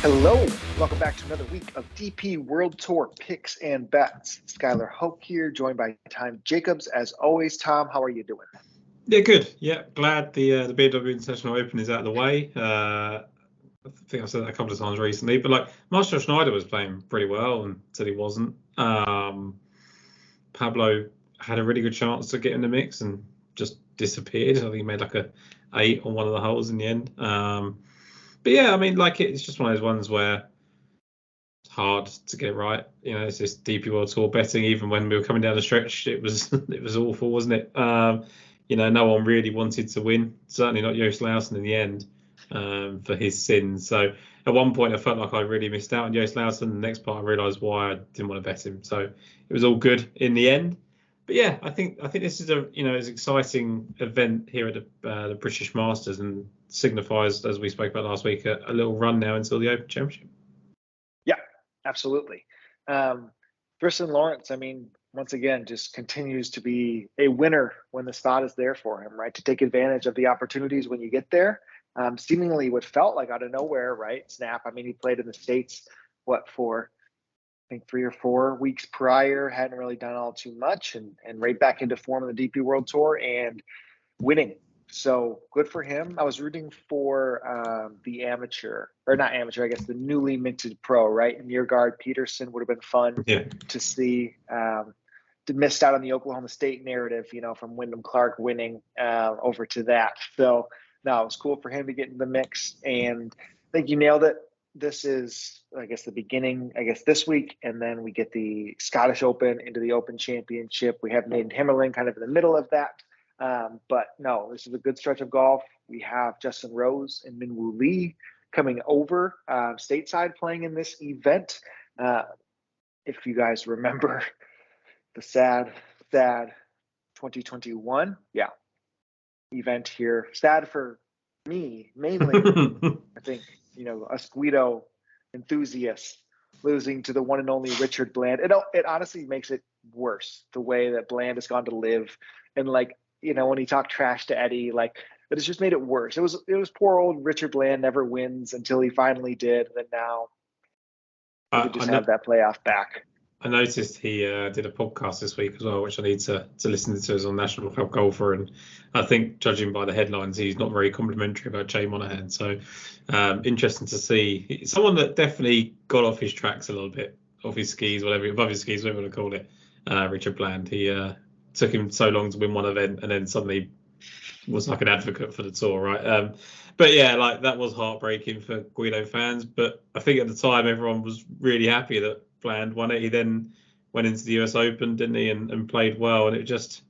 Hello, welcome back to another week of DP World Tour picks and bets. Skylar, Hoke here, joined by Tom Jacobs. As always, Tom, how are you doing? Yeah, good. Yeah, glad the BMW International Open is out of the way. I think I've said that a couple of times recently, but like Marcel Schneider was playing pretty well until he wasn't. Pablo had a really good chance to get in the mix and just disappeared. I think he made like a 8 on one of the holes in the end. But yeah, I mean, like it's just one of those ones where it's hard to get it right. You know, it's just DP World Tour betting. Even when we were coming down the stretch, it was awful, wasn't it? You know, no one really wanted to win. Certainly not Joost Luiten in the end for his sins. So at one point, I felt like I really missed out on Joost Luiten. The next part, I realised why I didn't want to bet him. So it was all good in the end. But yeah, I think this is an exciting event here at the British Masters and signifies, as we spoke about last week, a little run now until the Open Championship. Yeah, absolutely. Tristan Lawrence, I mean, once again, just continues to be a winner when the spot is there for him, right? To take advantage of the opportunities when you get there. Seemingly what felt like out of nowhere, right? Snap. I mean, he played in the States, for I think 3 or 4 weeks prior, hadn't really done all too much, and right back into form in the DP World Tour and winning. So good for him. I was rooting for the amateur, or not amateur, I guess the newly minted pro, right? Niergaard Peterson would have been fun to see. Missed out on the Oklahoma State narrative, from Wyndham Clark winning over to that. So no, it was cool for him to get in the mix, and I think you nailed it. This is, I guess, the beginning, this week, and then we get the Scottish Open into the Open Championship. We have Nathan Himmerling kind of in the middle of that. But no, this is a good stretch of golf. We have Justin Rose and Minwoo Lee coming over stateside playing in this event. If you guys remember the sad 2021, event here. Sad for me, mainly. I think, us Guido enthusiasts losing to the one and only Richard Bland. It honestly makes it worse, the way that Bland has gone to live. And when he talked trash to Eddie, it has just made it worse. It was poor old Richard Bland never wins until he finally did. And then now we could just have that playoff back. I noticed he did a podcast this week as well, which I need to listen to as on National Club Golfer. And I think, judging by the headlines, he's not very complimentary about Jay Monahan. So interesting to see. Someone that definitely got off his tracks a little bit, off his skis, above his skis, whatever you want to call it. Richard Bland. He took him so long to win one event and then suddenly was like an advocate for the tour, right? But yeah, that was heartbreaking for Guido fans. But I think at the time everyone was really happy that Bland won it. He then went into the US Open, didn't he, and played well. And it just,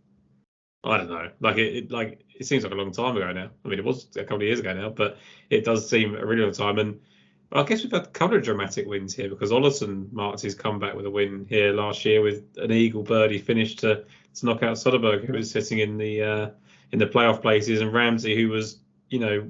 I don't know, it seems like a long time ago now. I mean, it was a couple of years ago now, but it does seem a really long time. And I guess we've had a couple of dramatic wins here, because Ollison marked his comeback with a win here last year with an eagle birdie finish to knock out Soderberg, who was sitting in the playoff places, and Ramsey, who was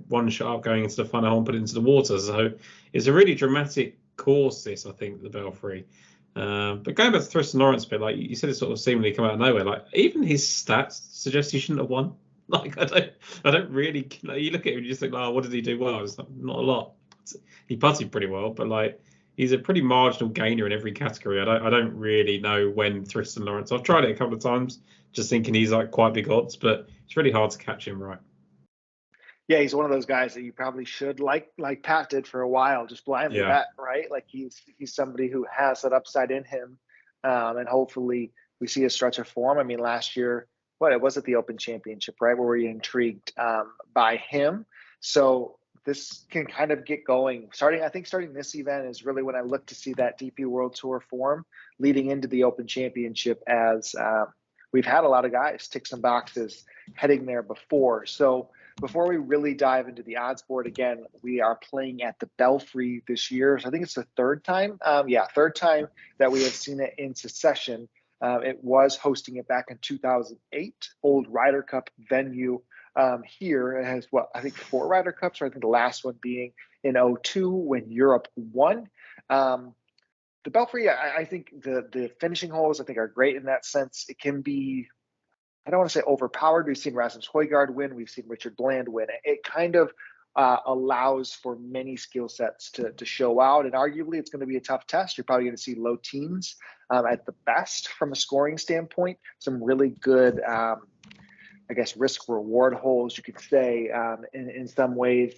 one shot up going into the final hole and put it into the water. So it's a really dramatic course, this, I think, the Belfry. But going back to Tristan Lawrence a bit, like you said, it sort of seemingly come out of nowhere. Even his stats suggest he shouldn't have won. I don't really. You look at him and you just think, what did he do well? It's not a lot. He putted pretty well, but he's a pretty marginal gainer in every category. I don't really know when Tristan Lawrence. I've tried it a couple of times, just thinking he's quite big odds, but it's really hard to catch him right. Yeah, he's one of those guys that you probably should, like Pat did for a while, just blindly bet, right? He's somebody who has that upside in him, and hopefully we see a stretch of form. I mean, last year, it was at the Open Championship, right, where we were intrigued by him. So this can kind of get going. Starting this event is really when I look to see that DP World Tour form leading into the Open Championship, as we've had a lot of guys tick some boxes heading there before. So before we really dive into the odds board, again, we are playing at the Belfry this year. So I think it's the third time. Third time that we have seen it in succession. It was hosting it back in 2008, old Ryder Cup venue. Here it has, I think 4 Ryder Cups, or I think the last one being in 2002 when Europe won. The Belfry, I think the finishing holes, I think, are great in that sense. It can be, I don't want to say overpowered. We've seen Rasmus Højgaard win. We've seen Richard Bland win. It kind of allows for many skill sets to show out. And arguably, it's going to be a tough test. You're probably going to see low teens at the best from a scoring standpoint. Some really good, I guess, risk reward holes, you could say, in some ways.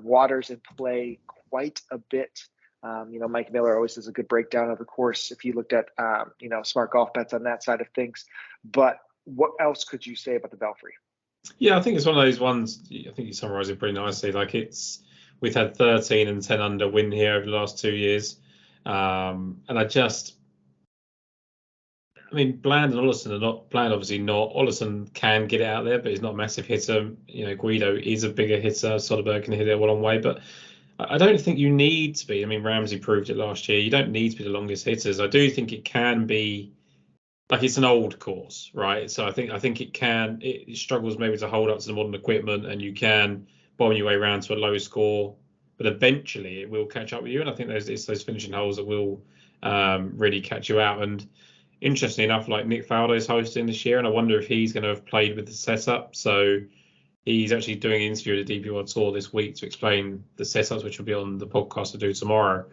Waters in play quite a bit. Mike Miller always does a good breakdown of the course if you looked at, smart golf bets on that side of things. But what else could you say about the Belfry? Yeah, I think it's one of those ones. I think you summarised it pretty nicely. Like we've had 13 and 10 under win here over the last 2 years, and Bland and Ollison are not. Bland obviously not. Ollison can get it out there, but he's not a massive hitter. Guido is a bigger hitter. Soderbergh can hit it a long way, but I don't think you need to be. Ramsey proved it last year. You don't need to be the longest hitters. I do think it can be. Like, it's an old course, right? So I think it struggles maybe to hold up to the modern equipment, and you can bomb your way around to a low score, but eventually it will catch up with you. And I think it's those finishing holes that will really catch you out. And interestingly enough, like Nick Faldo's hosting this year, and I wonder if he's going to have played with the setup. So he's actually doing an interview at the DP World Tour this week to explain the setups, which will be on the podcast to do tomorrow.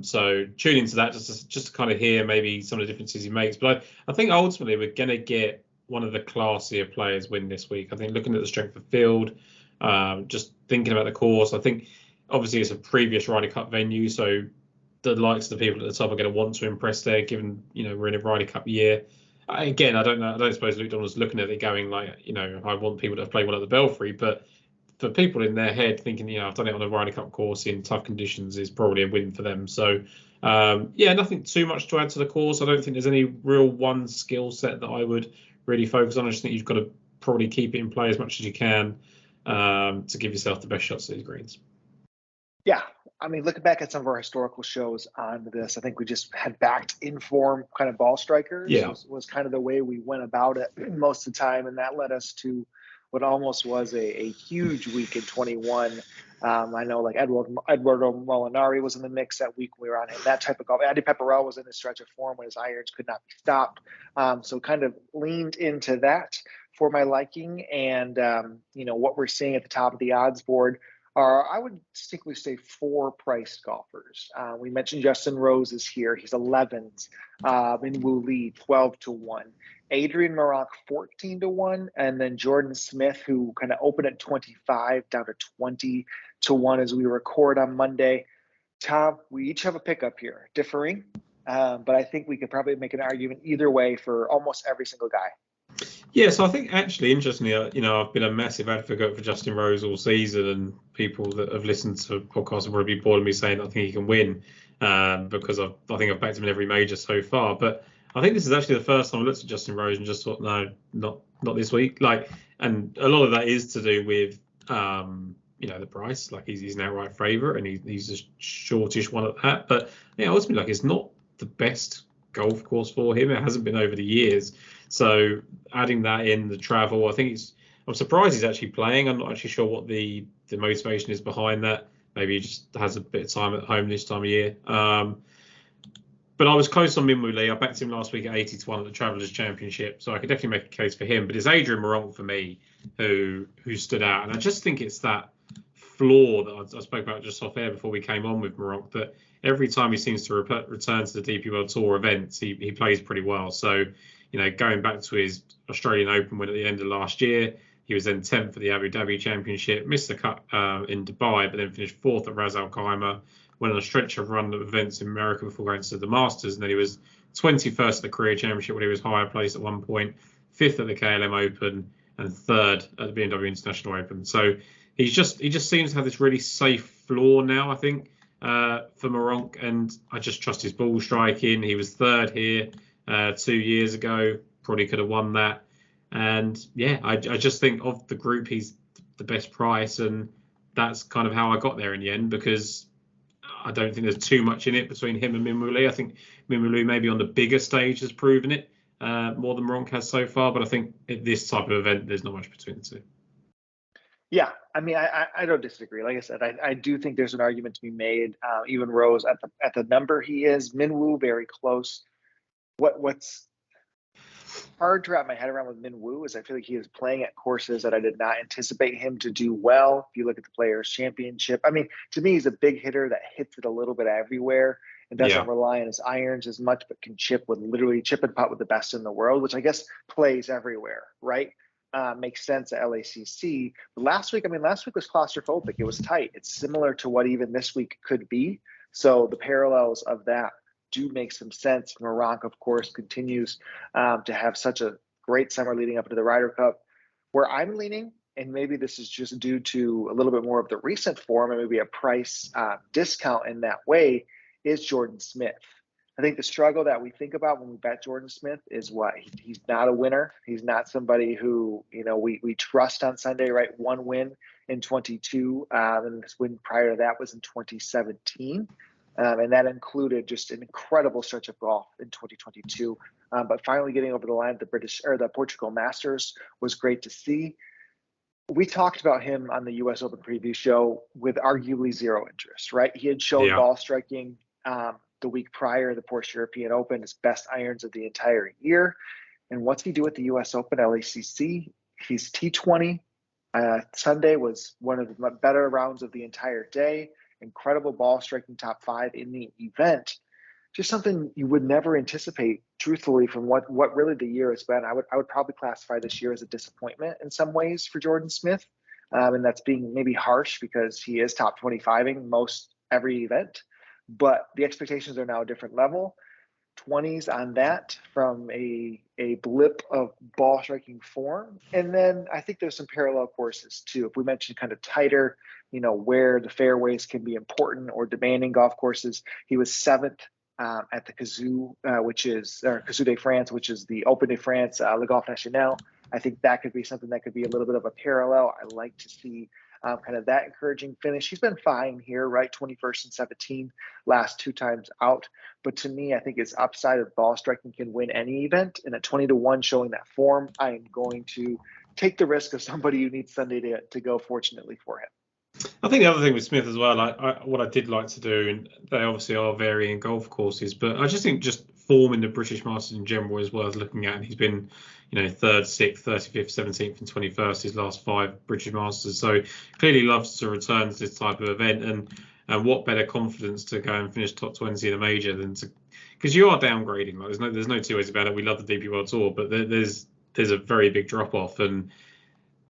So tune into that just to kind of hear maybe some of the differences he makes. But I think ultimately we're going to get one of the classier players win this week. I think looking at the strength of field, just thinking about the course, I think obviously it's a previous Ryder Cup venue, so the likes of the people at the top are going to want to impress there, given we're in a Ryder Cup year. Again, I don't know. I don't suppose Luke Donald's looking at it going like, I want people to have played well at the Belfry, but for people in their head thinking, I've done it on a Ryder Cup course in tough conditions is probably a win for them. So, nothing too much to add to the course. I don't think there's any real one skill set that I would really focus on. I just think you've got to probably keep it in play as much as you can to give yourself the best shots at these greens. Yeah. Looking back at some of our historical shows on this, I think we just had backed inform kind of ball strikers. Yeah. Was kind of the way we went about it most of the time. And that led us to what almost was a huge week in 21. I know like Eduardo Molinari was in the mix that week when we were on him. That type of golf. Andy Pepperell was in a stretch of form when his irons could not be stopped. So kind of leaned into that for my liking. And, what we're seeing at the top of the odds board are, I would distinctly say, 4 priced golfers. We mentioned Justin Rose is here. He's 11s. Minwoo Lee, 12-1. Adrian Meronk, 14-1, and then Jordan Smith, who kind of opened at 25 down to 20-1 as we record on Monday. Tom, we each have a pickup here, differing, but I think we could probably make an argument either way for almost every single guy. Yeah, so I think actually, interestingly, I've been a massive advocate for Justin Rose all season, and people that have listened to podcasts will probably be bored of me saying I think he can win because I think I've backed him in every major so far, but I think this is actually the first time I looked at Justin Rose and just thought, no, not this week. And a lot of that is to do with, the price. Like he's an outright favourite, and he's a shortish one at that. But ultimately, it's not the best golf course for him. It hasn't been over the years. So adding that in, the travel, I'm surprised he's actually playing. I'm not actually sure what the motivation is behind that. Maybe he just has a bit of time at home this time of year. But I was close on Minwoo Lee. I backed him last week at 80-1 at the Travellers Championship, so I could definitely make a case for him. But it's Adrian Meronk for me who stood out, and I just think it's that flaw that I spoke about just off air before we came on with Meronk, that every time he seems to return to the DP World Tour events, he plays pretty well. So, going back to his Australian Open win at the end of last year, he was then 10th for the Abu Dhabi Championship, missed the cut in Dubai, but then finished 4th at Ras Al Khaimah. Went on a stretch of run of events in America before going to the Masters, and then he was 21st at the Career Championship when he was higher placed at one point, 5th at the KLM Open, and 3rd at the BMW International Open. So he just seems to have this really safe floor now, I think, for Meronk, and I just trust his ball striking. He was 3rd here 2 years ago, probably could have won that. And I just think of the group, he's the best price, and that's kind of how I got there in the end, because I don't think there's too much in it between him and Minwoo Lee. I think Minwoo Lee maybe on the bigger stage has proven it more than Meronk has so far, but I think at this type of event, there's not much between the two. Yeah, I don't disagree. Like I said, I do think there's an argument to be made. Even Rose at the number he is, Minwoo very close. hard to wrap my head around with Min Woo is I feel like he is playing at courses that I did not anticipate him to do well. If you look at the Players Championship, I mean, to me, he's a big hitter that hits it a little bit everywhere and doesn't Yeah. rely on his irons as much, but can chip and putt with the best in the world, which I guess plays everywhere, right? Makes sense at LACC. But last week was claustrophobic. It was tight. It's similar to what even this week could be. So the parallels of that do make some sense. Meronk, of course, continues to have such a great summer leading up to the Ryder Cup. Where I'm leaning, and maybe this is just due to a little bit more of the recent form and maybe a price discount in that way, is Jordan Smith. I think the struggle that we think about when we bet Jordan Smith is what? He's not a winner. He's not somebody who, we trust on Sunday, right? One win in 22, and this win prior to that was in 2017. And that included just an incredible stretch of golf in 2022. But finally getting over the line at the Portugal Masters was great to see. We talked about him on the U.S. Open preview show with arguably zero interest, right? He had shown ball striking the week prior, the Porsche European Open, his best irons of the entire year. And what's he do at the U.S. Open LACC? He's T20. Sunday was one of the better rounds of the entire day. Incredible ball striking, top 5 in the event. Just something you would never anticipate, truthfully, from what really the year has been. I would probably classify this year as a disappointment in some ways for Jordan Smith. And that's being maybe harsh because he is top 25ing most every event. But the expectations are now a different level. 20s on that from a blip of ball striking form. And then I think there's some parallel courses too. If we mentioned kind of tighter, where the fairways can be important or demanding golf courses, he was 7th at the Kazoo, Kazoo de France, which is the Open de France, Le Golf National. I think that could be something that could be a little bit of a parallel. I like to see kind of that encouraging finish. He's been fine here, right? 21st and 17, last 2 times out. But to me, I think his upside of ball striking can win any event. And at 20-1 showing that form, I am going to take the risk of somebody who needs Sunday to go, fortunately for him. I think the other thing with Smith as well, what I did like to do, and they obviously are varying golf courses, but I just think just form in the British Masters in general is worth looking at. He's been, 3rd, 6th, 35th, 17th, and 21st his last 5 British Masters. So clearly loves to return to this type of event, and what better confidence to go and finish top 20 in a major than to, because you are downgrading. Like there's no two ways about it. We love the DP World Tour, but there's a very big drop off, and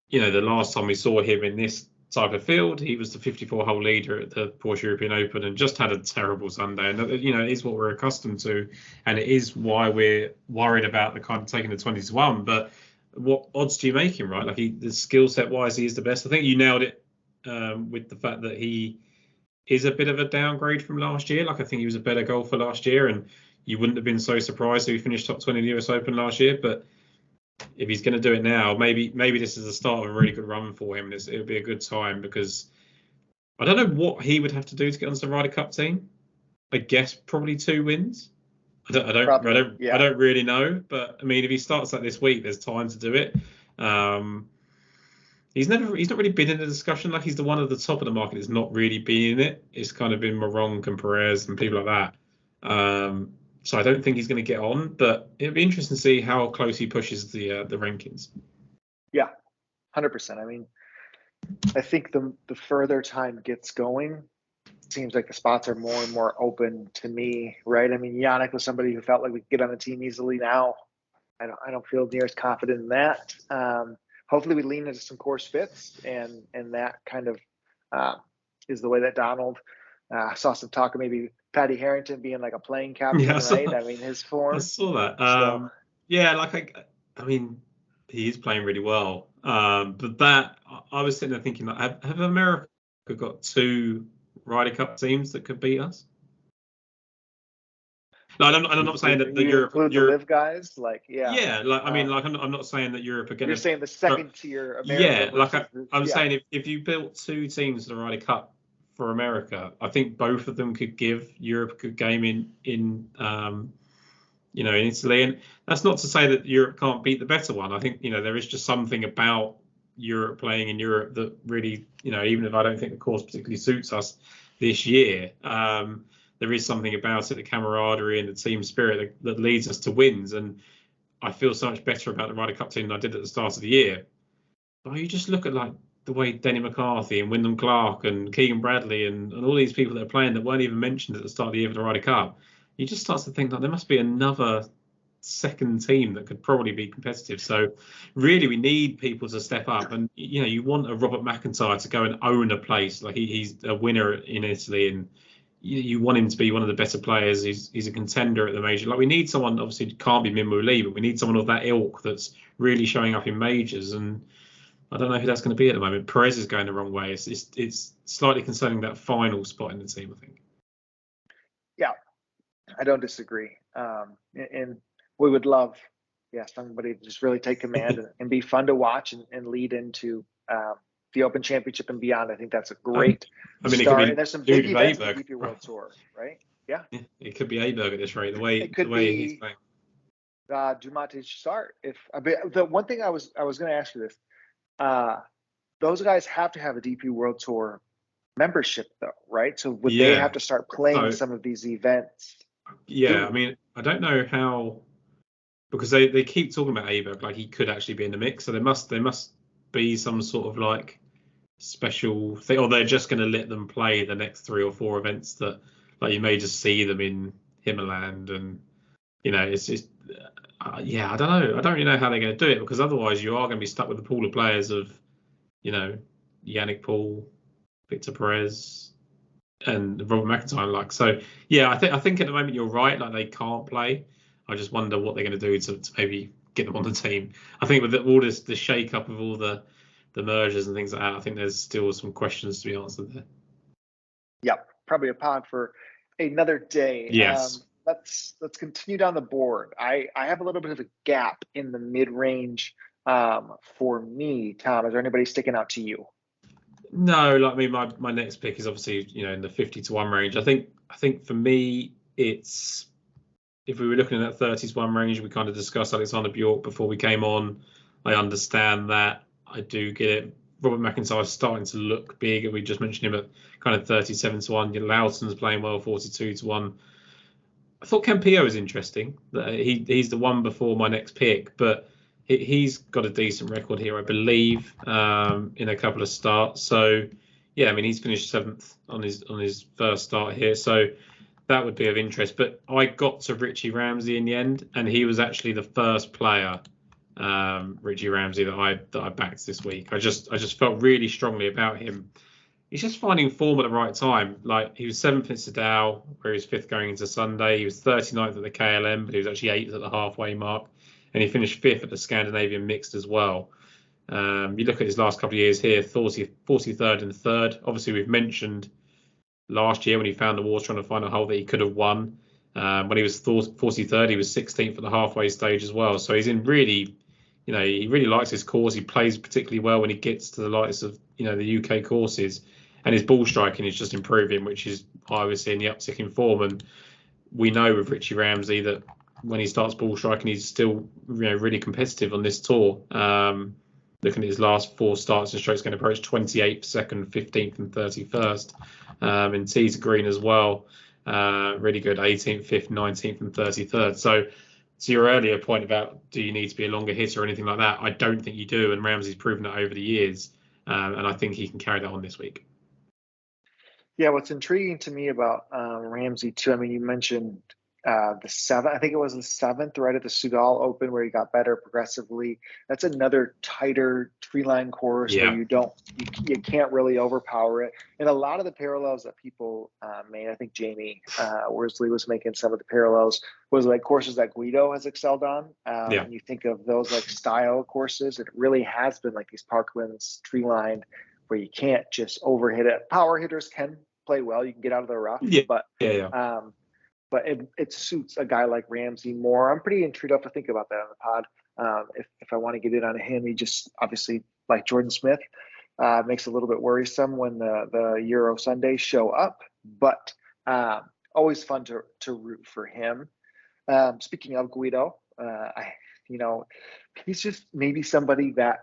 the last time we saw him in this type of field, he was the 54-hole leader at the Porsche European Open and just had a terrible Sunday. And it is what we're accustomed to, and it is why we're worried about the kind of taking the 20-1. But what odds do you make him, right? Like the skill set wise, he is the best. I think you nailed it with the fact that he is a bit of a downgrade from last year. Like I think he was a better golfer last year, and you wouldn't have been so surprised if he finished top 20 in the US Open last year. But if he's going to do it now, maybe this is the start of a really good run for him. It'll be a good time, because I don't know what he would have to do to get onto the Ryder Cup team. I guess probably 2 wins. I don't really know, but I mean, if he starts that this week, there's time to do it. He's not really been in the discussion. Like he's the one at the top of the market that's not really been in it. It's kind of been Meronk and Perez and people like that. So I don't think he's going to get on, but it'll be interesting to see how close he pushes the rankings. Yeah, 100%. I mean, I think the further time gets going, it seems like the spots are more and more open to me, right? I mean, Yannick was somebody who felt like we could get on the team easily. Now, I don't feel near as confident in that. Hopefully, we lean into some course fits, and that kind of is the way that Donald saw some talk of maybe Paddy Harrington being like a playing captain, right? I mean, his form. I saw that. Yeah, I mean, he is playing really well. But that, I was sitting there thinking, like, have America got 2 Ryder Cup teams that could beat us? No, I'm not saying that the Europe live guys, like yeah, like I mean, like I'm not saying that Europe are going to. You're saying the second tier America. Yeah, like I'm saying if you built 2 teams to the Ryder Cup for America, I think both of them could give Europe a good game in Italy. And that's not to say that Europe can't beat the better one. I think, there is just something about Europe playing in Europe that really, even if I don't think the course particularly suits us this year, there is something about it, the camaraderie and the team spirit that leads us to wins. And I feel so much better about the Ryder Cup team than I did at the start of the year. But you just look at like the way Denny McCarthy and Wyndham Clark and Keegan Bradley and all these people that are playing that weren't even mentioned at the start of the year for the Ryder Cup. You just start to think that there must be another second team that could probably be competitive. So really, we need people to step up. And you want a Robert McIntyre to go and own a place. Like he's a winner in Italy, and you want him to be one of the better players. He's a contender at the major. Like we need someone. Obviously, it can't be Minwoo Lee, but we need someone of that ilk that's really showing up in majors. And I don't know who that's going to be at the moment. Perez is going the wrong way. It's slightly concerning, that final spot in the team, I think. Yeah, I don't disagree. And we would love, somebody to just really take command and be fun to watch and lead into the Open Championship and beyond. I think that's a great start. And there's some big events in the DP World Tour, right? Yeah. It could be Aberg at this rate. The way he's playing. Dumate start. The one thing I was going to ask you this. Those guys have to have a DP World Tour membership, though, right? So would they have to start playing some of these events? Yeah, I mean, I don't know how, because they keep talking about Aberg like he could actually be in the mix. So there must be some sort of like special thing, or they're just going to let them play the next 3 or 4 events that, like, you may just see them in Himmerland, and it's just. I don't know. I don't really know how they're going to do it, because otherwise you are going to be stuck with the pool of players of, Yannick Paul, Victor Perez, and Robert McIntyre. Like, so, I think at the moment you're right. Like, they can't play. I just wonder what they're going to do to maybe get them on the team. I think with all this, the shake up of all the mergers and things like that, I think there's still some questions to be answered there. Yep, probably a pod for another day. Yes. Let's continue down the board. I have a little bit of a gap in the mid-range for me. Tom, is there anybody sticking out to you? No, like, I mean, my next pick is obviously in the 50-1 range. I think for me, it's, if we were looking at that 30-1 range, we kind of discussed Alexander Bjork before we came on. I understand that. I do get it. Robert McIntyre is starting to look big. We just mentioned him at kind of 37-1. Lowson's playing well, 42-1. I thought Campillo was interesting. He's the one before my next pick, but he's got a decent record here, I believe, in a couple of starts. So, I mean, he's finished 7th on his first start here, so that would be of interest. But I got to Richie Ramsey in the end, and he was actually the first player, Richie Ramsey, that I backed this week. I just felt really strongly about him. He's just finding form at the right time. Like, he was 7th at Sadao, where he was 5th going into Sunday. He was 39th at the KLM, but he was actually 8th at the halfway mark. And he finished 5th at the Scandinavian Mixed as well. You look at his last couple of years here, 43rd and 3rd. Obviously, we've mentioned last year when he found the water trying to find a hole that he could have won. When he was 43rd, he was 16th at the halfway stage as well. So he's in really, he really likes his course. He plays particularly well when he gets to the likes of, the UK courses. And his ball striking is just improving, which is why we're seeing the uptick in form. And we know with Richie Ramsey that when he starts ball striking, he's still really competitive on this tour. Looking at his last 4 starts in strokes gained approach, 28th, 2nd, 15th, and 31st. In tees to green as well. Really good, 18th, 5th, 19th, and 33rd. So to your earlier point about do you need to be a longer hitter or anything like that, I don't think you do. And Ramsey's proven that over the years. And I think he can carry that on this week. Yeah, what's intriguing to me about Ramsey too, I mean, you mentioned the 7th, I think it was the 7th, right at the Sugal Open, where he got better progressively. That's another tighter tree line course where you can't really overpower it. And a lot of the parallels that people made, I think Jamie Worsley was making some of the parallels, was like courses that Guido has excelled on. And you think of those like style courses, it really has been like these Parklands tree line where you can't just overhit it. Power hitters can play well, you can get out of the rough, but it suits a guy like Ramsey more. I'm pretty intrigued. I'll have to think about that on the pod. If I want to get in on him, he just obviously, like Jordan Smith, makes it a little bit worrisome when the Euro Sundays show up, but always fun to root for him. Speaking of Guido, he's just maybe somebody that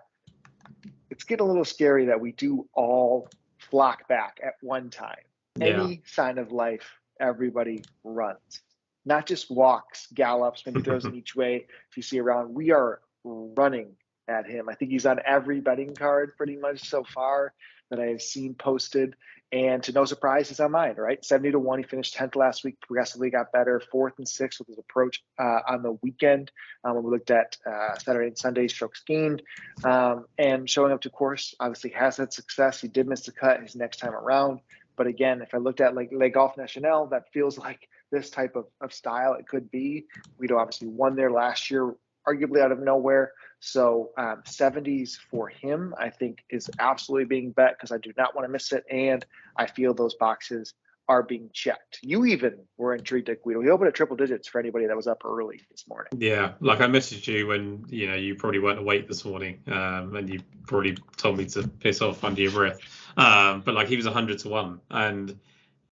it's getting a little scary that we do all flock back at one time. Any sign of life, everybody runs. not just walks, gallops, maybe throws in each way if you see around. We are running at him. I think he's on every betting card pretty much so far that I have seen posted. And to no surprise, he's on mine, right? 70-1. He finished 10th last week, progressively got better, 4th and 6th with his approach on the weekend. When we looked at Saturday and Sunday strokes gained, and showing up to course, obviously has had success. He did miss the cut his next time around. But again, if I looked at like Le Golf National, that feels like this type of style it could be. Guido obviously won there last year, arguably out of nowhere. So 70s for him, I think, is absolutely being bet because I do not want to miss it. And I feel those boxes are being checked. You even were intrigued at Guido. He opened at triple digits for anybody that was up early this morning. Yeah, like I messaged you when you probably weren't awake this morning, and you probably told me to piss off under your breath. But like he was 100-1, and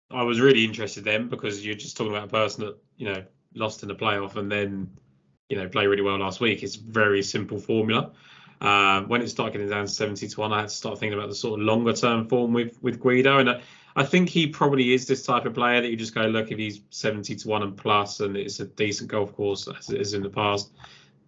I was really interested then because you're just talking about a person that lost in the playoff and then play really well last week. It's a very simple formula. When it started getting down to 70-1, I had to start thinking about the sort of longer term form with Guido. And I think he probably is this type of player that you just go, look, if he's 70-1 and plus, and it's a decent golf course as it is in the past,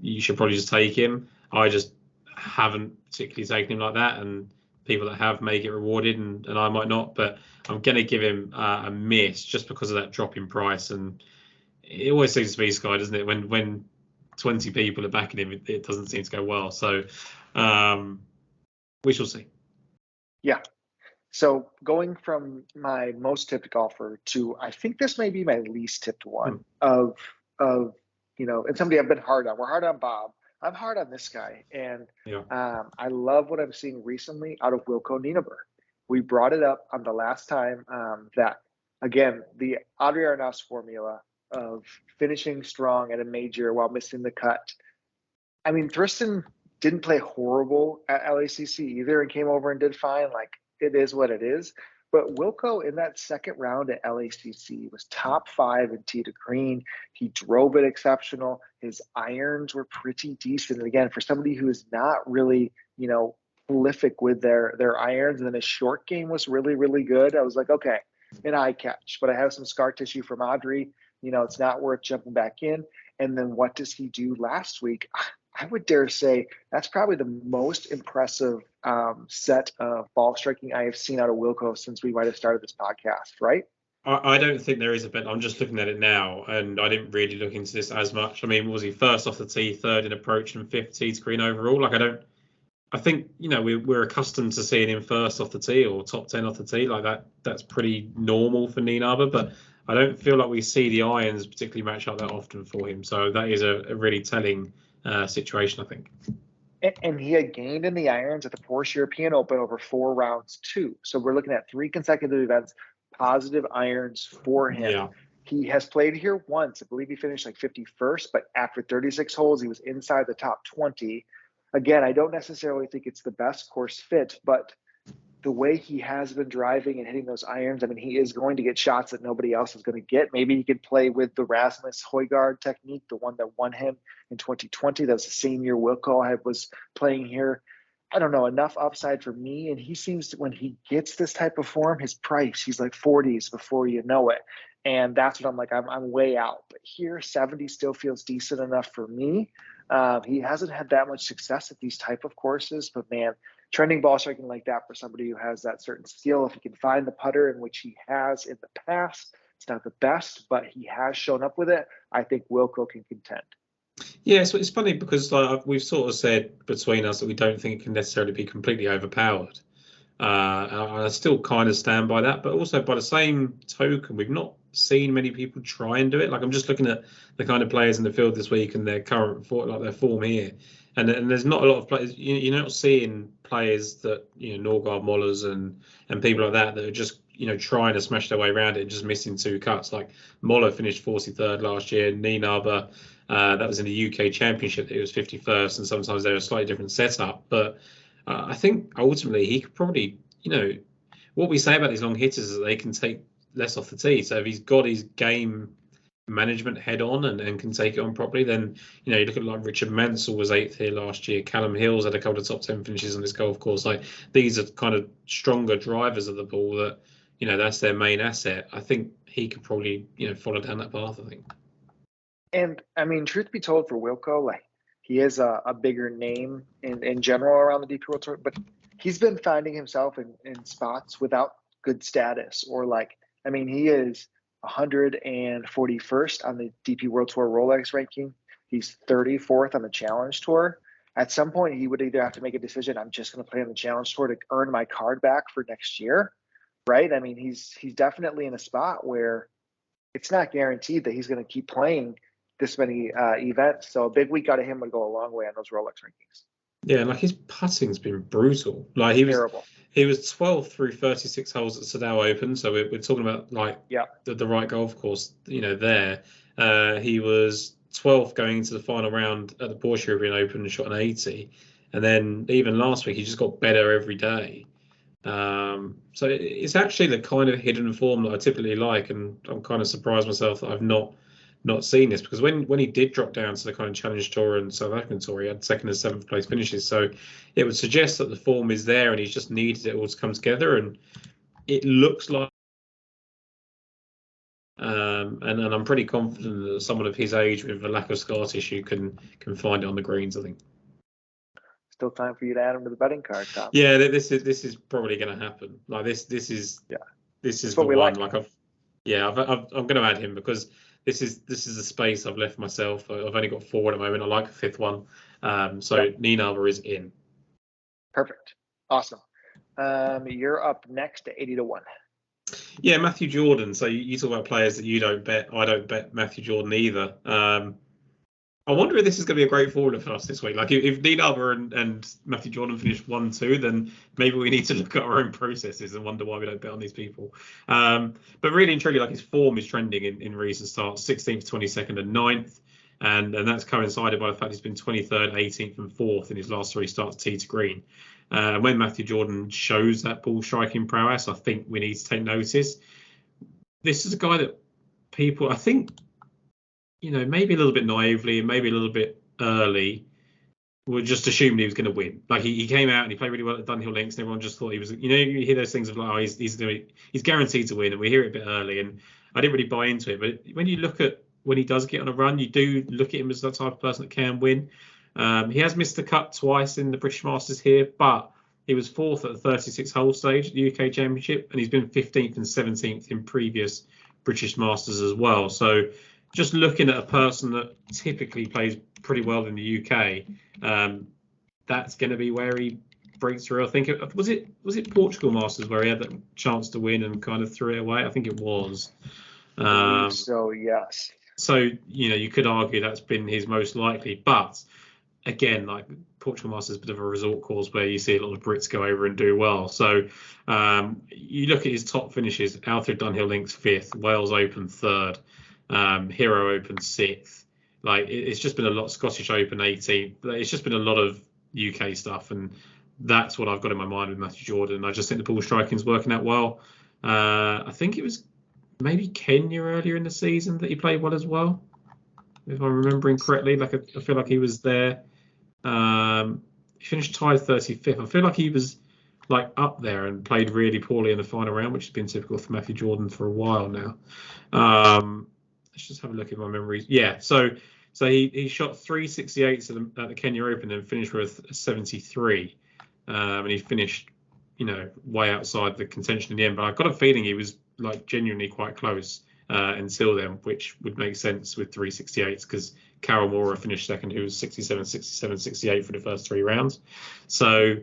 you should probably just take him. I just haven't particularly taken him like that. And people that have may get rewarded and I might not. But I'm going to give him a miss just because of that drop in price. And it always seems to be Sky, doesn't it? When 20 people are backing him, it doesn't seem to go well. So we shall see. Yeah. So going from my most tipped golfer to, I think this may be my least tipped one of and somebody I've been hard on. We're hard on Bob. I'm hard on this guy. And I love what I'm seeing recently out of Wilco Nienaber. We brought it up on the last time that, again, the Adri Arnaus formula of finishing strong at a major while missing the cut. I mean, Tristan didn't play horrible at LACC either and came over and did fine. Like, it is what it is. But Wilco in that second round at LACC was top 5 in tee to green. He drove it exceptional. His irons were pretty decent. And again, for somebody who is not really, prolific with their irons, and then his short game was really, really good. I was like, okay, an eye catch. But I have some scar tissue from Adri. It's not worth jumping back in. And then what does he do last week? I would dare say that's probably the most impressive set of ball striking I have seen out of Wilco since we might have started this podcast, right? I don't think there is a bet. I'm just looking at it now, and I didn't really look into this as much. I mean, was he first off the tee, third in approach, and 5th tee to green overall? I think, we're accustomed to seeing him first off the tee or top 10 off the tee like that. That's pretty normal for Nienaber, but I don't feel like we see the irons particularly match up that often for him. So that is a really telling situation, I think. And he had gained in the irons at the Porsche European Open over 4 rounds too. So we're looking at 3 consecutive events, positive irons for him. Yeah. He has played here once. I believe he finished like 51st, but after 36 holes, he was inside the top 20. Again, I don't necessarily think it's the best course fit, but the way he has been driving and hitting those irons, I mean, he is going to get shots that nobody else is going to get. Maybe he could play with the Rasmus Højgaard technique, the one that won him in 2020. That was the same year Wilco was playing here. I don't know, enough upside for me. And he seems to, when he gets this type of form, his price, he's like 40s before you know it. And that's what I'm like, I'm way out. But here, 70 still feels decent enough for me. He hasn't had that much success at these type of courses, but man, trending ball striking like that for somebody who has that certain skill, if he can find the putter, in which he has in the past, it's not the best, but he has shown up with it. I think Wilco can contend. Yeah, so it's funny because we've sort of said between us that we don't think it can necessarily be completely overpowered. I still kind of stand by that, but also by the same token, we've not seen many people try and do it. Like, I'm just looking at the kind of players in the field this week and their current their form here, and there's not a lot of players. You're not seeing players that Norgard Mollers and people like that are just trying to smash their way around it and just missing 2 cuts. Like Moller finished 43rd last year, Nienaber that was in the UK Championship, it was 51st, and sometimes they're a slightly different setup, but I think ultimately he could probably, what we say about these long hitters is that they can take less off the tee. So if he's got his game management head on and can take it on properly, then, you look at like Richard Mansell was 8th here last year. Callum Hills had a couple of top 10 finishes on this golf course. Like, these are kind of stronger drivers of the ball that, that's their main asset. I think he could probably, follow down that path, I think. And I mean, truth be told, for Wilco, like he is a bigger name in general around the DP World Tour, but he's been finding himself in spots without good status, or like, I mean, he is 141st on the DP World Tour Rolex ranking. He's 34th on the Challenge Tour. At some point, he would either have to make a decision: I'm just going to play on the Challenge Tour to earn my card back for next year, right? I mean, he's definitely in a spot where it's not guaranteed that he's going to keep playing this many events. So a big week out of him would go a long way on those Rolex rankings. Yeah, like his putting's been brutal. Like Terrible. he was 12th through 36 holes at Sadao Open. So we're talking about like the right golf course, there. He was 12th going into the final round at the Porsche Caribbean Open and shot an 80. And then even last week, he just got better every day. So it's actually the kind of hidden form that I typically like. And I'm kind of surprised myself that I've not seen this, because when he did drop down to the kind of Challenge Tour and South African Tour, he had 2nd and 7th place finishes. So it would suggest that the form is there and he's just needed it all to come together. And it looks like, and I'm pretty confident that someone of his age with a lack of scar tissue can find it on the greens, I think. Still time for you to add him to the betting card, Tom. Yeah, this is probably going to happen. Like this is the one. Like I'm going to add him because this is the space I've left myself. I've only got 4 at the moment. I like a 5th one. Nienaber is in. Perfect. Awesome. You're up next to 80 to 1. Yeah, Matthew Jordan. So you talk about players that you don't bet. I don't bet Matthew Jordan either. I wonder if this is going to be a great forward for us this week. Like if Nienaber and Matthew Jordan finish 1-2, then maybe we need to look at our own processes and wonder why we don't bet on these people. But really and truly, like his form is trending in recent starts: 16th, 22nd, and 9th, and that's coincided by the fact he's been 23rd, 18th, and 4th in his last 3 starts tee to green. When Matthew Jordan shows that ball striking prowess, I think we need to take notice. This is a guy that people, I think, maybe a little bit naively and maybe a little bit early, were just assuming he was going to win. Like he came out and he played really well at Dunhill Links, and everyone just thought he was. You hear those things of like, oh, he's guaranteed to win, and we hear it a bit early. And I didn't really buy into it. But when you look at when he does get on a run, you do look at him as that type of person that can win. He has missed the cut twice in the British Masters here, but he was 4th at the 36-hole stage at the UK Championship, and he's been 15th and 17th in previous British Masters as well. So just looking at a person that typically plays pretty well in the UK, that's going to be where he breaks through. I think was it Portugal Masters where he had that chance to win and kind of threw it away. I think it was. So yes. So you could argue that's been his most likely, but again, like Portugal Masters is a bit of a resort course where you see a lot of Brits go over and do well. So you look at his top finishes: Alfred Dunhill Links 5th, Wales Open 3rd. Hero Open 6th. Like it's just been a lot. Scottish Open 18th. It's just been a lot of UK stuff, and that's what I've got in my mind with Matthew Jordan. I just think the ball striking's working out well. I think it was maybe Kenya earlier in the season that he played well as well, if I'm remembering correctly. Like I feel like he was there. He finished tied 35th. I feel like he was like up there and played really poorly in the final round, which has been typical for Matthew Jordan for a while now. Let's just have a look at my memories. Yeah, so he shot 368s at the Kenya Open and finished with a 73, and he finished, way outside the contention in the end. But I got a feeling he was like genuinely quite close until then, which would make sense with 368s because Carol Mora finished second, who was 67, 67, 68 for the first 3 rounds. So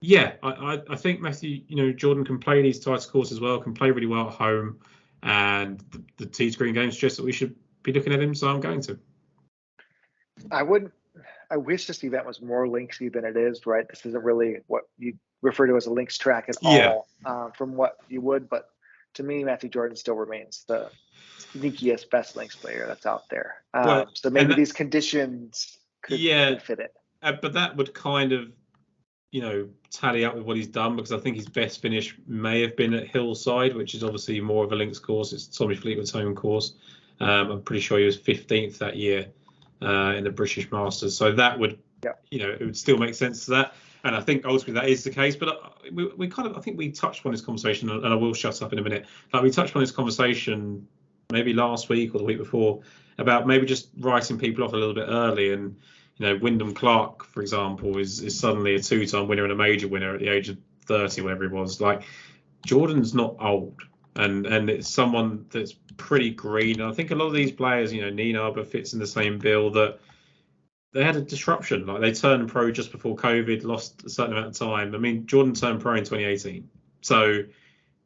yeah, I think Matthew, Jordan can play these tight courses as well, can play really well at home. And the tee to green game suggests that we should be looking at him, so I'm going to. I wish this event was more linksy than it is, right? This isn't really what you refer to as a links track at all, from what you would. But to me, Matthew Jordan still remains the sneakiest, best links player that's out there. So maybe these conditions could fit it. But that would kind of, tally up with what he's done, because I think his best finish may have been at Hillside, which is obviously more of a links course. It's Tommy Fleetwood's home course. I'm pretty sure he was 15th that year in the British Masters. So that would, it would still make sense to that. And I think ultimately that is the case. But I think we touched on this conversation, and I will shut up in a minute. Like we touched on this conversation maybe last week or the week before, about maybe just writing people off a little bit early. And Wyndham Clark, for example, is suddenly a 2-time winner and a major winner at the age of 30, whatever it was. Like, Jordan's not old, and it's someone that's pretty green. And I think a lot of these players, Nienaber fits in the same bill, that they had a disruption. Like, they turned pro just before COVID, lost a certain amount of time. I mean, Jordan turned pro in 2018, so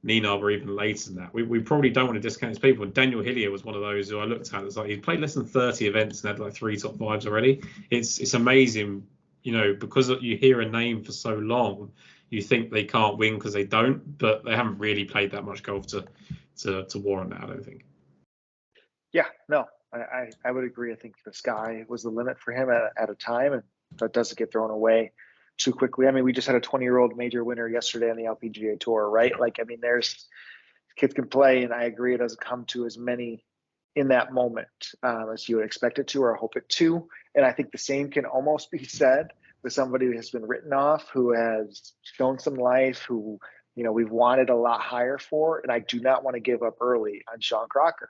Nienaber even later than that. We probably don't want to discount his people. And Daniel Hillier was one of those who I looked at. It's like, he played less than 30 events and had like 3 top 5s already. It's amazing, because you hear a name for so long, you think they can't win because they don't, but they haven't really played that much golf to warrant that, I don't think. Yeah, no, I would agree. I think the sky was the limit for him at a time, and that doesn't get thrown away too quickly. I mean, we just had a 20-year-old major winner yesterday on the LPGA Tour, right? Like, I mean, there's kids can play, and I agree it doesn't come to as many in that moment as you would expect it to or hope it to. And I think the same can almost be said with somebody who has been written off, who has shown some life, who we've wanted a lot higher for. And I do not want to give up early on Sean Crocker.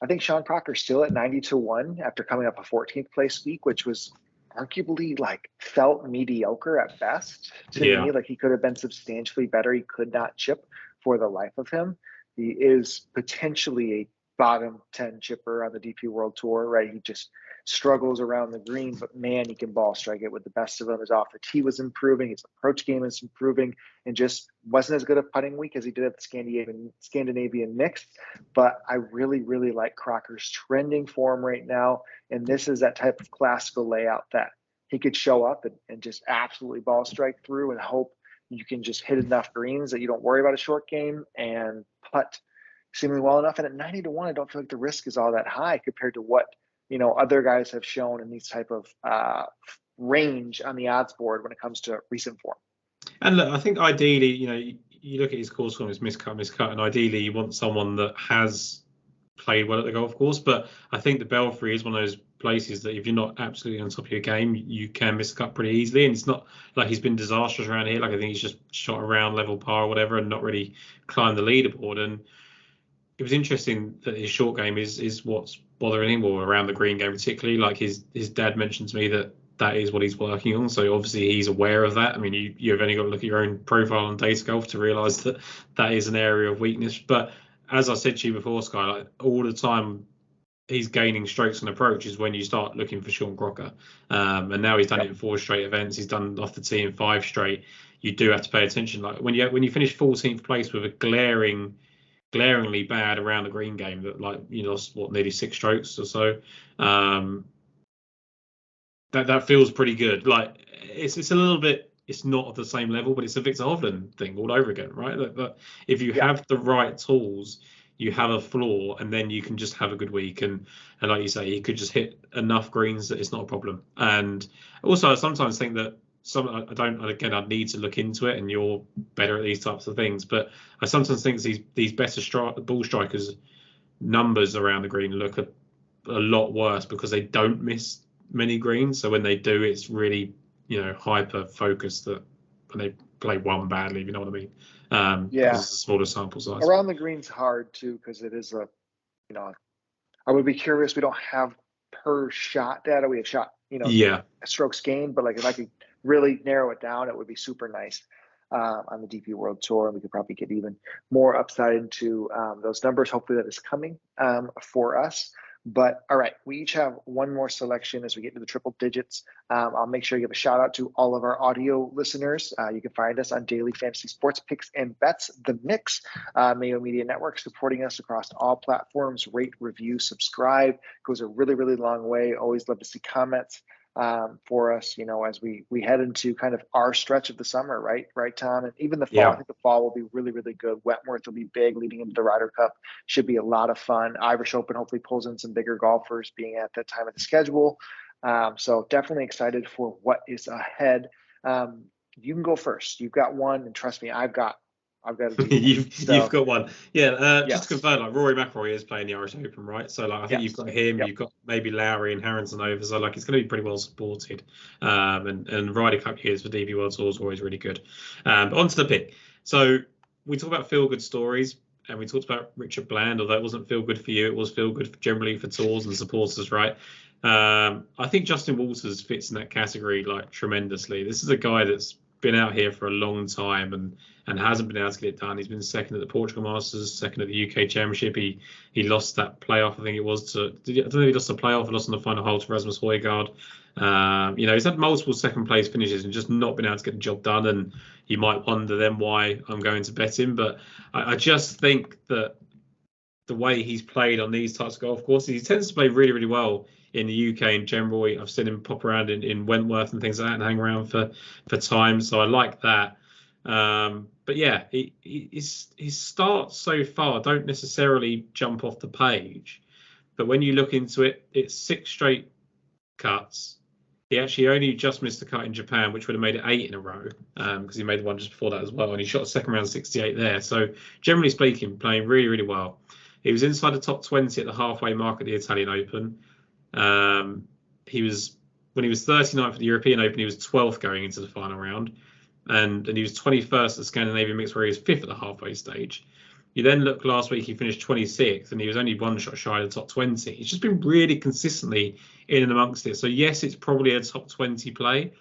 I think Sean Crocker's still at 90-1 after coming up a 14th place week, which was arguably felt mediocre at best to me. Like, he could have been substantially better. He could not chip for the life of him. He is potentially a bottom 10 chipper on the DP World Tour, right? He just struggles around the green, but man, he can ball strike it with the best of them. His off the tee was improving, his approach game is improving, and just wasn't as good a putting week as he did at the Scandinavian mix. But I really, really like Crocker's trending form right now, and this is that type of classical layout that he could show up and just absolutely ball strike through, and hope you can just hit enough greens that you don't worry about a short game and putt seemingly well enough. And at 90-1, I don't feel like the risk is all that high compared to what other guys have shown in these type of range on the odds board when it comes to recent form. And look, I think ideally, you look at his course form, his miscut, and ideally you want someone that has played well at the golf course. But I think the Belfry is one of those places that if you're not absolutely on top of your game, you can miss a cut pretty easily. And it's not like he's been disastrous around here. Like, I think he's just shot around level par or whatever and not really climbed the leaderboard. And it was interesting that his short game is what's bothering him, or around the green game particularly. Like, his dad mentioned to me that is what he's working on. So obviously he's aware of that. I mean, you've only got to look at your own profile on Data Golf to realise that is an area of weakness. But as I said to you before, Sky, all the time he's gaining strokes and approaches when you start looking for Sean Crocker. And now he's done it in 4 straight events. He's done off the tee in 5 straight. You do have to pay attention. Like, when you finish 14th place with a glaringly bad around the green game, that you lost nearly 6 strokes or so, that feels pretty good. Like, it's a little bit, it's not at the same level, but it's a Victor Hovland thing all over again, right? That if you have the right tools, you have a floor, and then you can just have a good week. And like you say, he could just hit enough greens that it's not a problem. And also, I sometimes think that I'd need to look into it, and you're better at these types of things, but I sometimes think these better ball strikers numbers around the green look a lot worse because they don't miss many greens. So when they do, it's really hyper focused that when they play one badly, if you know what I mean. Because it's a smaller sample size. Around the green's hard too, because it is I would be curious. We don't have per shot data. We have shot strokes gained, but if I could really narrow it down, it would be super nice on the DP World Tour, and we could probably get even more upside into those numbers. Hopefully that is coming for us. But all right, we each have one more selection as we get to the triple digits. I'll make sure to give a shout out to all of our audio listeners. You can find us on Daily Fantasy Sports Picks and Bets, The Mix, Mayo Media Network, supporting us across all platforms. Rate, review, subscribe. Goes a really, really long way. Always love to see comments for us, as we head into kind of our stretch of the summer, right, Tom? And even the fall. I think the fall will be really, really good. Wentworth will be big leading into the Ryder Cup. Should be a lot of fun. Irish Open hopefully pulls in some bigger golfers being at that time of the schedule. So definitely excited for what is ahead. You can go first. You've got one, and trust me, I've got you've got one. Just to confirm, Rory McIlroy is playing the Irish Open, right? So I think you've got him, you've got maybe Lowry and Harrington over, so it's going to be pretty well supported. And Ryder Cup years for DP World Tour is always really good. But on to the pick. So we talk about feel good stories, and we talked about Richard Bland, although it wasn't feel good for you, it was feel good generally for tours and supporters, right? I think Justin Walters fits in that category like tremendously. This is a guy that's been out here for a long time and hasn't been able to get it done. He's been second at the Portugal Masters, second at the UK Championship. He lost that playoff, I think it was to. I don't know if he lost the playoff or lost on the final hole to Rasmus Højgaard. He's had multiple second place finishes and just not been able to get the job done. And you might wonder then why I'm going to bet him, but I just think that the way he's played on these types of golf courses, he tends to play really, really well in the UK in general. I've seen him pop around in Wentworth and things like that and hang around for time. So I like that. But yeah, his starts so far don't necessarily jump off the page. But when you look into it, it's 6 straight cuts. He actually only just missed a cut in Japan, which would have made it 8 in a row, because he made the one just before that as well. And he shot a second round 68 there. So generally speaking, playing really, really well. He was inside the top 20 at the halfway mark at the Italian Open. When he was 39th at the European Open, he was 12th going into the final round. And he was 21st at the Scandinavian Mix, where he was 5th at the halfway stage. You then look last week, he finished 26th, and he was only 1 shot shy of the top 20. He's just been really consistently in and amongst it. So yes, it's probably a top 20 play.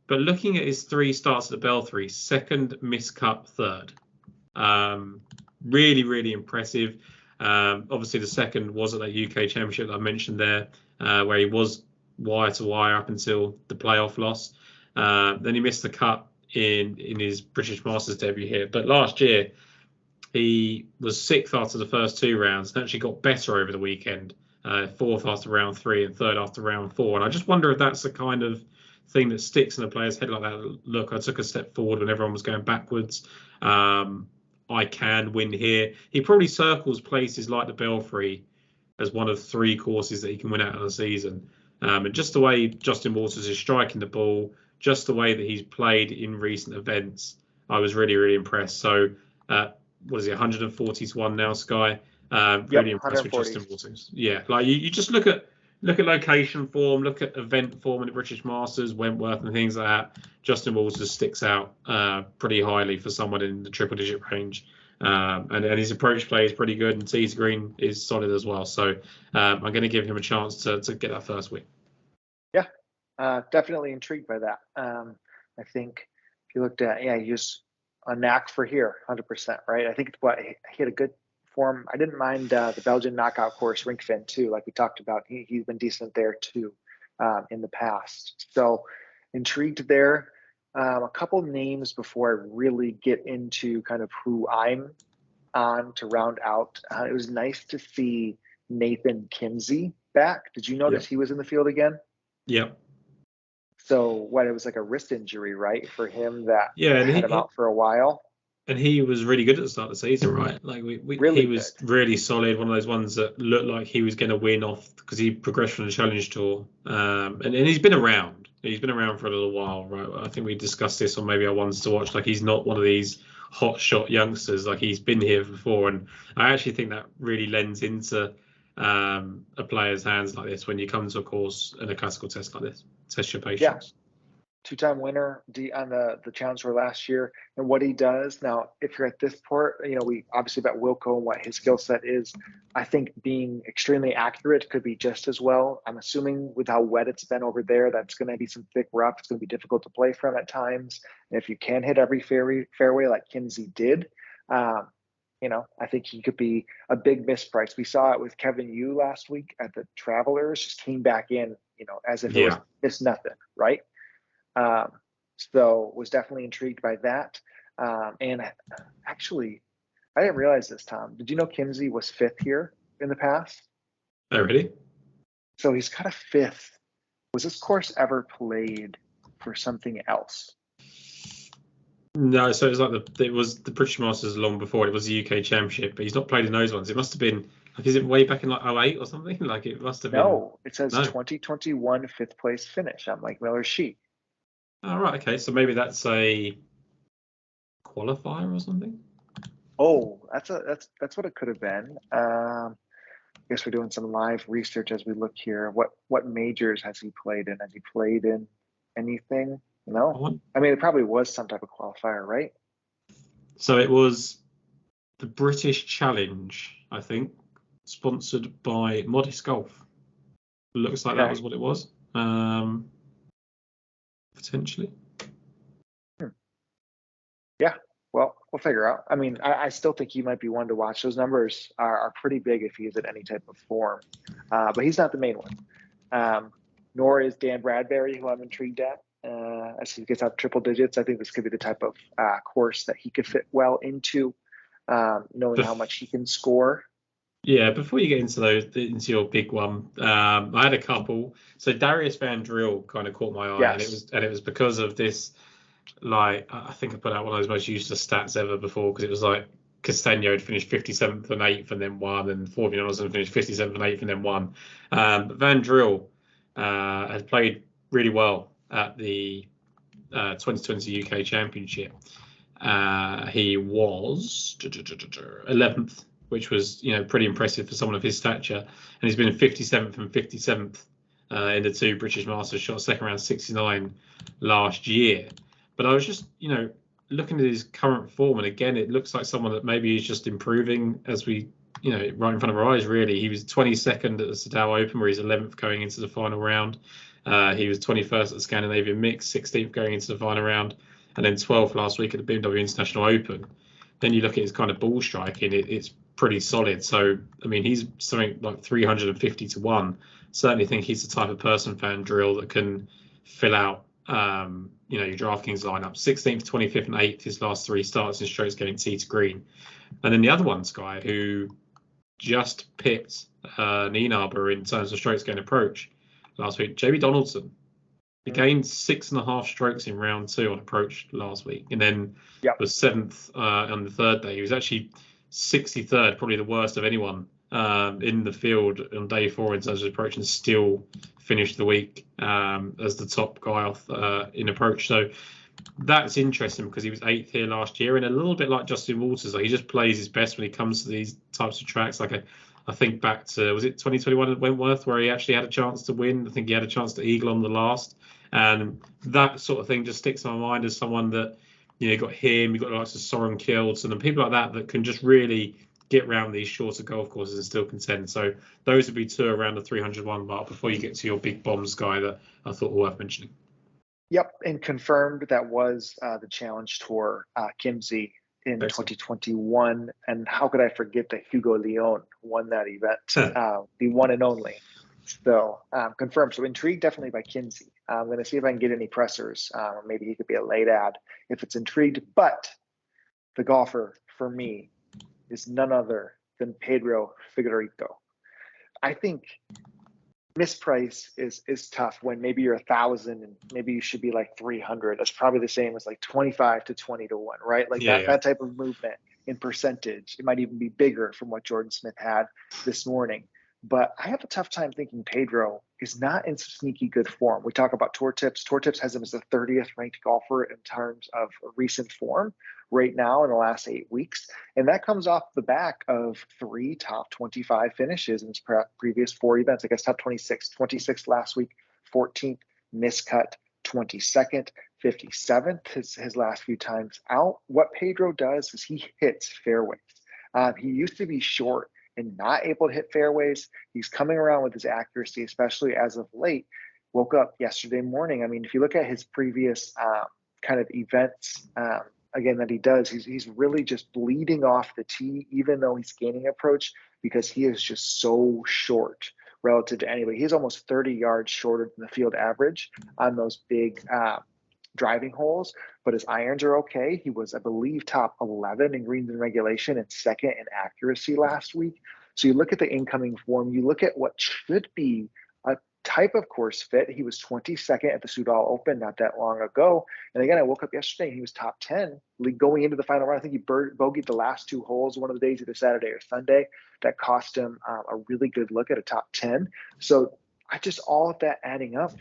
But looking at his 3 starts at the Belfry, 2nd, miscut, 3rd. Really, really impressive. Obviously, the 2nd was at that UK Championship that I mentioned there, where he was wire to wire up until the playoff loss. Then he missed the cut in his British Masters debut here. But last year, he was 6th after the first 2 rounds and actually got better over the weekend. 4th after round 3 and 3rd after round 4. And I just wonder if that's the kind of thing that sticks in a player's head like that. Look, I took a step forward when everyone was going backwards. I can win here. He probably circles places like the Belfry as one of 3 courses that he can win out of the season. And just the way Justin Walters is striking the ball, just the way that he's played in recent events, I was really, really impressed. So, what is he, 140 to 1 now, Sky? Really impressed with Justin Walters. Yeah, like you just look at location form, look at event form in the British Masters, Wentworth and things like that. Justin Walters sticks out pretty highly for someone in the triple-digit range. And his approach play is pretty good, and tees green is solid as well. So I'm going to give him a chance to get that first win. Yeah, definitely intrigued by that. I think if you looked at, he was a knack for here, 100%, right? I think it's what he had a good form. I didn't mind the Belgian knockout course, Rinkfin, too, like we talked about. He's been decent there, too, in the past. So intrigued there. A couple names before I really get into kind of who I'm on to round out. It was nice to see Nathan Kinsey back. Did you notice he was in the field again? Yep. So it was like a wrist injury, right, for him that and had him out for a while. And he was really good at the start of the season, right? Like he was really solid. One of those ones that looked like he was going to win off because he progressed from the Challenge Tour. And he's been around. He's been around for a little while, right? I think we discussed this on maybe our ones to watch. Like he's not one of these hot shot youngsters. Like he's been here before, and I actually think that really lends into a player's hands like this when you come to a course and a classical test like this. Test your patience. Yeah. 2-time winner on the Challenge Tour last year, and what he does now. If you're at this port, we obviously about Wilco and what his skill set is. I think being extremely accurate could be just as well. I'm assuming with how wet it's been over there, that's going to be some thick rough. It's going to be difficult to play from at times. And if you can hit every fairway like Kinsey did, I think he could be a big misprice. We saw it with Kevin Yu last week at the Travelers. Just came back in, as if it was nothing, right? So was definitely intrigued by that. And actually, I didn't realize this, Tom. Did you know Kinsey was 5th here in the past? Oh, really? So he's got a 5th. Was this course ever played for something else? No, so it was the British Masters long before. It was the UK Championship, but he's not played in those ones. It must have been, is it way back in 08 or something? Like it must have been. No, it says 2021 5th place finish on Mike Miller's sheet. Oh, right. Okay. So maybe that's a qualifier or something. Oh, that's what it could have been. I guess we're doing some live research as we look here. What majors has he played in? Has he played in anything? No. I mean, it probably was some type of qualifier, right? So it was the British Challenge, I think, sponsored by Modest Golf. Looks like that was what it was. Potentially. Yeah, well, we'll figure out. I mean, I still think he might be one to watch. Those numbers are pretty big if he's in any type of form, but he's not the main one. Nor is Dan Bradbury, who I'm intrigued at. As he gets up triple digits, I think this could be the type of course that he could fit well into, knowing how much he can score. Yeah, before you get into your big one, I had a couple. So Darius Van Driel kind of caught my eye, Yes. and it was because of this. Like, I think I put out one of those most useless stats ever before, because it was like Castagno had finished 57th and 8th and then won, and Forvinos had finished 57th and 8th and then won. But Van Driel had played really well at the 2020 UK Championship. He was 11th, which was pretty impressive for someone of his stature, and he's been 57th and 57th in the two British Masters, shot second round 69 last year. But I was just looking at his current form, and again, it looks like someone that maybe is just improving as we right in front of our eyes. Really, he was 22nd at the Sadao Open, where he's 11th going into the final round. He was 21st at the Scandinavian Mix, 16th going into the final round, and then 12th last week at the BMW International Open. Then you look at his kind of ball striking, it's pretty solid. So, I mean, he's something like 350 to 1. Certainly think he's the type of person, Van Driel, that can fill out, your DraftKings lineup. 16th, 25th, and 8th, his last three starts in strokes going tee to green. And then the other one, Sky, who just picked Nienaber in terms of strokes gained approach last week, JB Donaldson. He gained 6.5 strokes in round 2 on approach last week, and then was 7th on the third day. He was actually 63rd, probably the worst of anyone in the field on day 4 in terms of approach, and still finished the week as the top guy off in approach. So that's interesting, because he was 8th here last year, and a little bit like Justin Walters, like he just plays his best when he comes to these types of tracks. Like I think back to, was it 2021 at Wentworth, where he actually had a chance to win? I think he had a chance to eagle on the last. And that sort of thing just sticks in my mind as someone that, you got him, you've got the likes of Soren Kjelsen and people like that can just really get around these shorter golf courses and still contend. So those would be two around the 301 mark before you get to your big bombs, guy, that I thought were worth mentioning. Yep, and confirmed that was the Challenge Tour Kimsey in Excellent. 2021. And how could I forget that Hugo Leon won that event, the one and only. So confirmed. So intrigued definitely by Kinsey. I'm going to see if I can get any pressers. Maybe he could be a late ad if it's intrigued. But the golfer for me is none other than Pedro Figueiredo. I think misprice is tough when maybe you're 1,000 and maybe you should be like 300. That's probably the same as like 25 to 20 to 1, right? Like that type of movement in percentage. It might even be bigger from what Jordan Smith had this morning. But I have a tough time thinking Pedro is not in sneaky good form. We talk about Tour Tips. Tour Tips has him as the 30th ranked golfer in terms of recent form right now in the last 8 weeks. And that comes off the back of 3 top 25 finishes in his previous 4 events. I guess top 26, 26th last week, 14th, miscut, 22nd, 57th, his last few times out. What Pedro does is he hits fairways. He used to be short and not able to hit fairways. He's coming around with his accuracy, especially as of late. Woke up yesterday morning. I mean, if you look at his previous kind of events, again, that he does, he's really just bleeding off the tee, even though he's gaining approach, because he is just so short relative to anybody. He's almost 30 yards shorter than the field average on those big driving holes, but his irons are okay. He was, I believe, top 11 in greens and regulation and second in accuracy last week. So you look at the incoming form, you look at what should be a type of course fit. He was 22nd at the Soudal Open not that long ago. And again, I woke up yesterday and he was top 10 going into the final round. I think he bogeyed the last 2 holes one of the days, either Saturday or Sunday. That cost him a really good look at a top 10. So all of that adding up,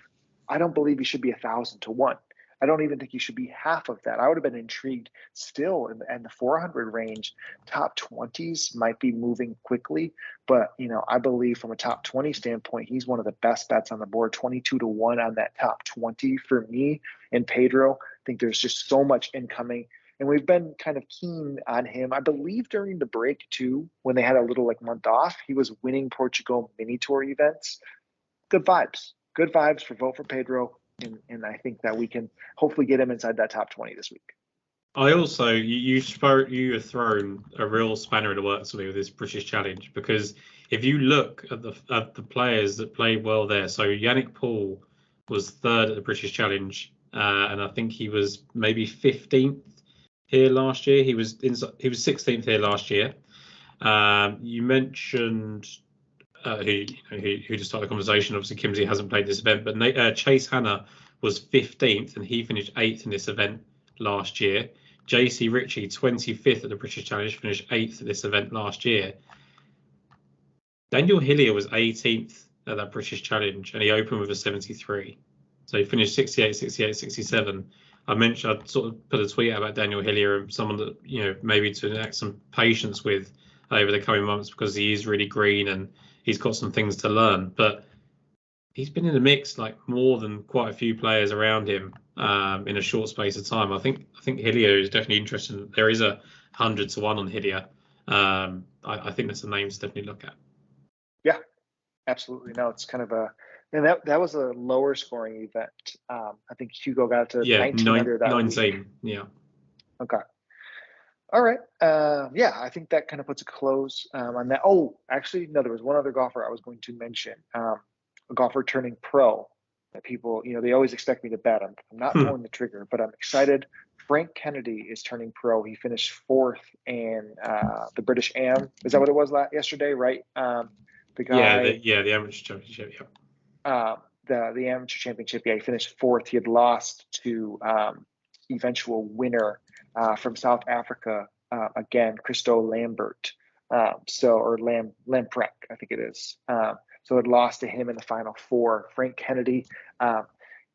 I don't believe he should be 1,000 to 1. I don't even think he should be half of that. I would have been intrigued still in the 400 range. Top 20s might be moving quickly, but I believe from a top 20 standpoint, he's one of the best bets on the board. 22 to 1 on that top 20 for me. And Pedro, I think there's just so much incoming. And we've been kind of keen on him. I believe during the break too, when they had a little like month off, he was winning Portugal mini tour events. Good vibes for Vote for Pedro. And I think that we can hopefully get him inside that top 20 this week. I also, you have thrown a real spanner in the works for me with this British Challenge, because if you look at the players that played well there, so Yannick Paul was third at the British Challenge, and I think he was maybe 15th here last year. He was 16th here last year. You mentioned who just started the conversation. Obviously, Kimsey hasn't played this event, but Chase Hanna was 15th, and he finished 8th in this event last year. JC Ritchie, 25th at the British Challenge, finished 8th at this event last year. Daniel Hillier was 18th at that British Challenge, and he opened with a 73. So he finished 68, 68, 67. I sort of put a tweet out about Daniel Hillier, and someone that, maybe to enact some patience with over the coming months, because he is really green and he's got some things to learn. But he's been in the mix like more than quite a few players around him in a short space of time. I think Hillier is definitely interesting. There is 100 to 1 on Hillier. I think that's a name to definitely look at. Yeah, absolutely. No, it's kind of and that was a lower scoring event. I think Hugo got to 19 under that 19. week. Yeah. Okay. All right. I think that kind of puts a close on that. Oh, actually, no, there was one other golfer I was going to mention. A golfer turning pro that people, they always expect me to bet. I'm not pulling the trigger, but I'm excited. Frank Kennedy is turning pro. He finished 4th in the British Am. Is that what it was yesterday, right? The guy. The amateur championship. Yeah. The amateur championship. Yeah, he finished 4th. He had lost to eventual winner from South Africa again, Christo Lambert. Or Lamprek, I think it is. So it lost to him in the final 4. Frank Kennedy,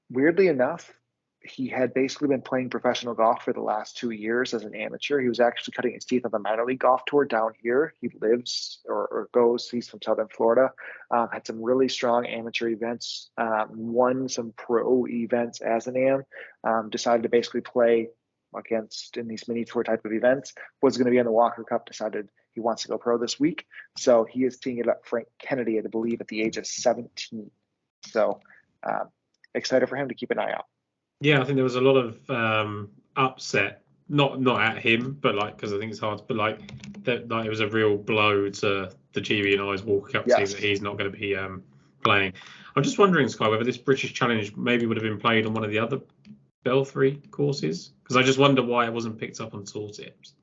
weirdly enough, he had basically been playing professional golf for the last 2 years as an amateur. He was actually cutting his teeth on the minor league golf tour down here. He lives or goes, he's from Southern Florida, had some really strong amateur events, won some pro events as an am, decided to basically play against in these mini tour type of events, was going to be in the Walker Cup, decided he wants to go pro this week. So he is teeing it up Frank Kennedy, I believe, at the age of 17. So excited for him to keep an eye out. Yeah, I think there was a lot of upset, not at him, but because I think it's hard, but it was a real blow to the GB&I's Walker Cup team that he's not going to be playing. I'm just wondering, Sky, whether this British Challenge maybe would have been played on one of the other Belfry courses, because I just wonder why it wasn't picked up on tooltips.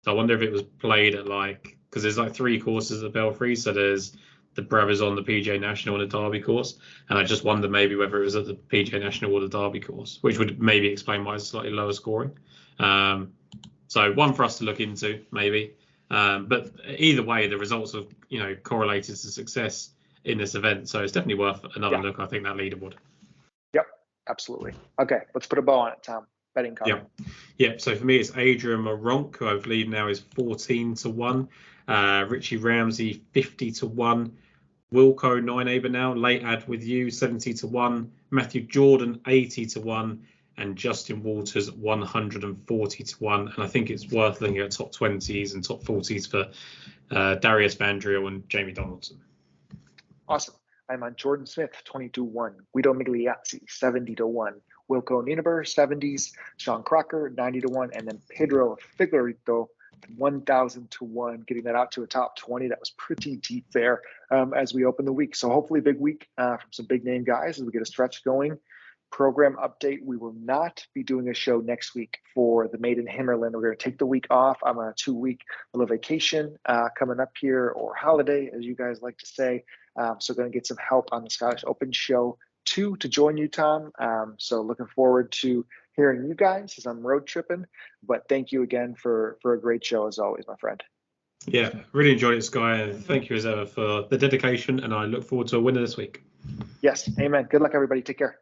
So I wonder if it was played at because there's 3 courses at Belfry, so there's the Brabazon, the PGA National, and the Derby course, and I just wonder maybe whether it was at the PGA National or the Derby course, which would maybe explain why it's slightly lower scoring. So one for us to look into maybe, but either way, the results have correlated to success in this event, so it's definitely worth another look. I think that leaderboard. Absolutely. Okay, let's put a bow on it, Tom. Betting card. Yeah. So for me, it's Adrian Maronk, who I believe now is 14 to 1. Richie Ramsey, 50 to 1. Wilco Nineaber now, late ad with you, 70 to 1. Matthew Jordan, 80 to 1. And Justin Walters, 140 to 1. And I think it's worth looking at top 20s and top 40s for Darius Vandriel and Jamie Donaldson. Awesome. I'm on Jordan Smith, 20-1. Guido Migliazzi, 70-1. Wilco Nienaber, 70s. Sean Crocker, 90-1. And then Pedro Figueroa, 1,000-1. Getting that out to a top 20. That was pretty deep there as we open the week. So hopefully big week from some big name guys as we get a stretch going. Program update. We will not be doing a show next week for the Maiden Himmerland. We're going to take the week off. I'm on a 2-week little vacation coming up here, or holiday, as you guys like to say. So going to get some help on the Scottish Open show to join you, Tom. So looking forward to hearing you guys as I'm road tripping. But thank you again for a great show as always, my friend. Yeah, really enjoyed it, Sky. And thank you as ever for the dedication. And I look forward to a winner this week. Yes, amen. Good luck, everybody. Take care.